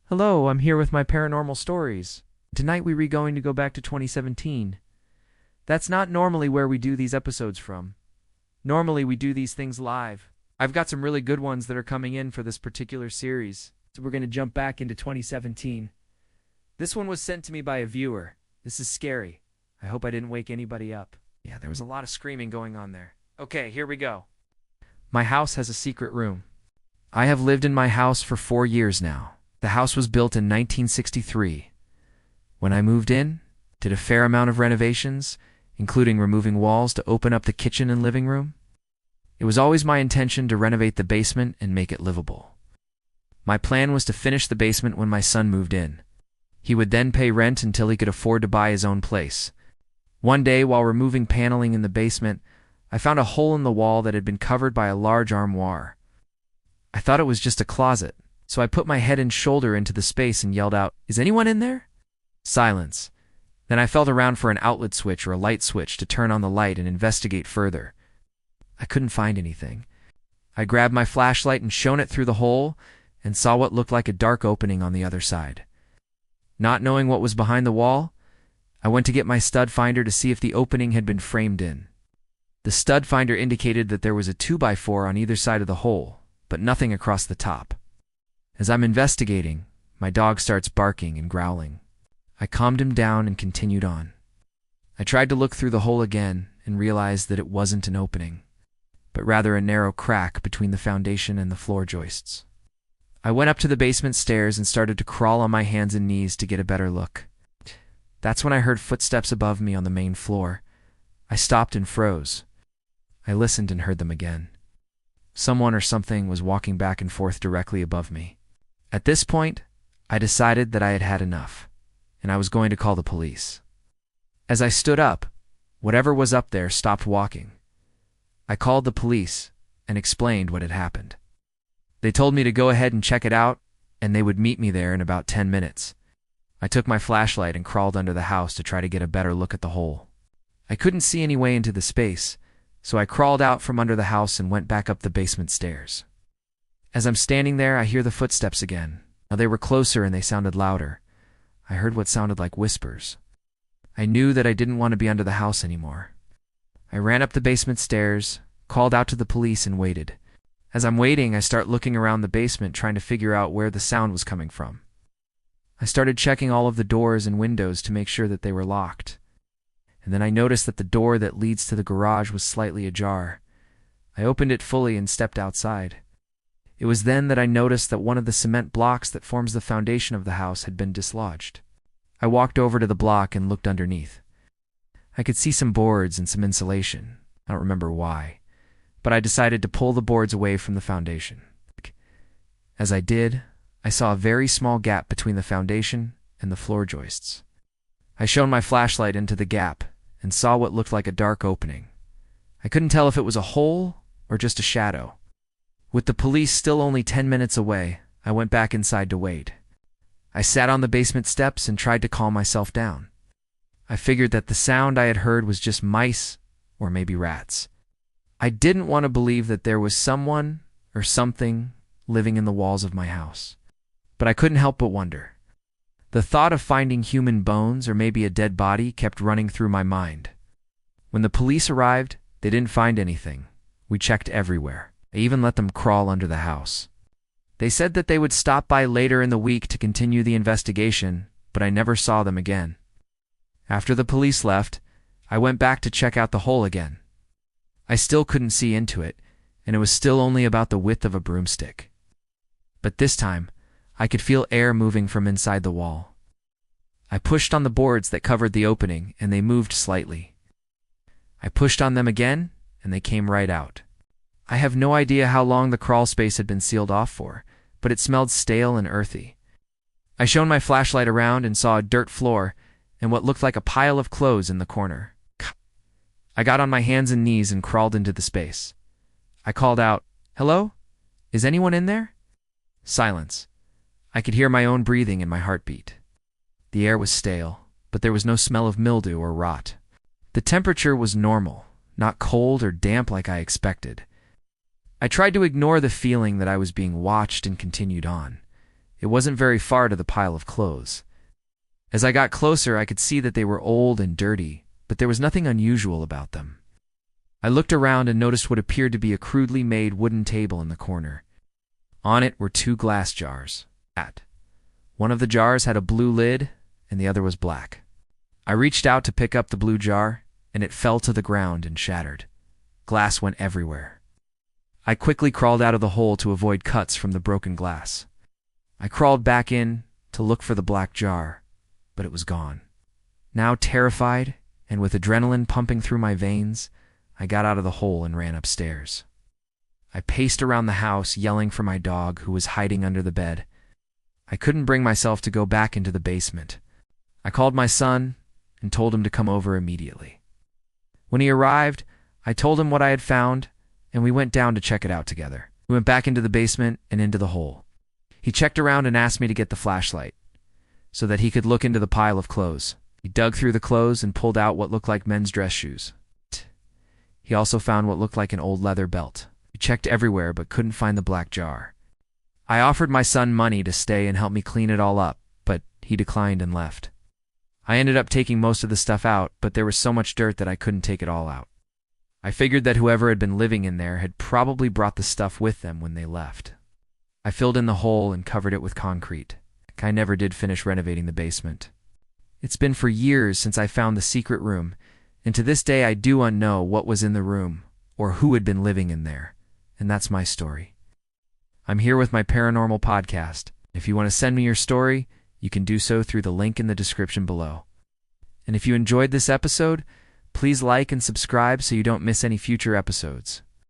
Hello, I'm here with my paranormal stories. Tonight we're going to go back to 2017. That's not normally where we do these episodes from. Normally we do these things live. I've got some really good ones that are coming in for this particular series, so we're going to jump back into 2017. This one was sent to me by a viewer. This is scary. I hope I didn't wake anybody up. Yeah, there was a lot of screaming going on there. Okay, here we go. My house has a secret room. I have lived in my house for 4 years now. The house was built in 1963. When I moved in, did a fair amount of renovations, including removing walls to open up the kitchen and living room. It was always my intention to renovate the basement and make it livable. My plan was to finish the basement when my son moved in. He would then pay rent until he could afford to buy his own place. One day, while removing paneling in the basement, I found a hole in the wall that had been covered by a large armoire. I thought it was just a closet, so I put my head and shoulder into the space and yelled out, "Is anyone in there?" Silence. Then I felt around for an outlet switch or a light switch to turn on the light and investigate further. I couldn't find anything. I grabbed my flashlight and shone it through the hole and saw what looked like a dark opening on the other side. Not knowing what was behind the wall, I went to get my stud finder to see if the opening had been framed in. The stud finder indicated that there was a 2x4 on either side of the hole, but nothing across the top. As I'm investigating, my dog starts barking and growling. I calmed him down and continued on. I tried to look through the hole again and realized that it wasn't an opening, but rather a narrow crack between the foundation and the floor joists. I went up to the basement stairs and started to crawl on my hands and knees to get a better look. That's when I heard footsteps above me on the main floor. I stopped and froze. I listened and heard them again. Someone or something was walking back and forth directly above me. At this point, I decided that I had had enough, and I was going to call the police. As I stood up, whatever was up there stopped walking. I called the police and explained what had happened. They told me to go ahead and check it out, and they would meet me there in about 10 minutes. I took my flashlight and crawled under the house to try to get a better look at the hole. I couldn't see any way into the space, so I crawled out from under the house and went back up the basement stairs. As I'm standing there, I hear the footsteps again. Now they were closer and they sounded louder. I heard what sounded like whispers. I knew that I didn't want to be under the house anymore. I ran up the basement stairs, called out to the police, and waited. As I'm waiting, I start looking around the basement trying to figure out where the sound was coming from. I started checking all of the doors and windows to make sure that they were locked. And then I noticed that the door that leads to the garage was slightly ajar. I opened it fully and stepped outside. It was then that I noticed that one of the cement blocks that forms the foundation of the house had been dislodged. I walked over to the block and looked underneath. I could see some boards and some insulation. I don't remember why, but I decided to pull the boards away from the foundation. As I did, I saw a very small gap between the foundation and the floor joists. I shone my flashlight into the gap and saw what looked like a dark opening. I couldn't tell if it was a hole or just a shadow. With the police still only 10 minutes away, I went back inside to wait. I sat on the basement steps and tried to calm myself down. I figured that the sound I had heard was just mice or maybe rats. I didn't want to believe that there was someone or something living in the walls of my house. But I couldn't help but wonder. The thought of finding human bones or maybe a dead body kept running through my mind. When the police arrived, they didn't find anything. We checked everywhere. I even let them crawl under the house. They said that they would stop by later in the week to continue the investigation, but I never saw them again. After the police left, I went back to check out the hole again. I still couldn't see into it, and it was still only about the width of a broomstick. But this time, I could feel air moving from inside the wall. I pushed on the boards that covered the opening, and they moved slightly. I pushed on them again, and they came right out. I have no idea how long the crawl space had been sealed off for, but it smelled stale and earthy. I shone my flashlight around and saw a dirt floor and what looked like a pile of clothes in the corner. I got on my hands and knees and crawled into the space. I called out, "Hello? Is anyone in there?" Silence. I could hear my own breathing and my heartbeat. The air was stale, but there was no smell of mildew or rot. The temperature was normal, not cold or damp like I expected. I tried to ignore the feeling that I was being watched and continued on. It wasn't very far to the pile of clothes. As I got closer, I could see that they were old and dirty, but there was nothing unusual about them. I looked around and noticed what appeared to be a crudely made wooden table in the corner. On it were two glass jars. One of the jars had a blue lid, and the other was black. I reached out to pick up the blue jar, and it fell to the ground and shattered. Glass went everywhere. I quickly crawled out of the hole to avoid cuts from the broken glass. I crawled back in to look for the black jar, but it was gone. Now terrified, and with adrenaline pumping through my veins, I got out of the hole and ran upstairs. I paced around the house, yelling for my dog, who was hiding under the bed. I couldn't bring myself to go back into the basement. I called my son and told him to come over immediately. When he arrived, I told him what I had found, and we went down to check it out together. We went back into the basement and into the hole. He checked around and asked me to get the flashlight so that he could look into the pile of clothes. He dug through the clothes and pulled out what looked like men's dress shoes. He also found what looked like an old leather belt. We checked everywhere but couldn't find the black jar. I offered my son money to stay and help me clean it all up, but he declined and left. I ended up taking most of the stuff out, but there was so much dirt that I couldn't take it all out. I figured that whoever had been living in there had probably brought the stuff with them when they left. I filled in the hole and covered it with concrete. I never did finish renovating the basement. It's been for years since I found the secret room, and to this day I do not know what was in the room or who had been living in there, and that's my story. I'm here with my paranormal podcast. If you want to send me your story, you can do so through the link in the description below. And if you enjoyed this episode, please like and subscribe so you don't miss any future episodes.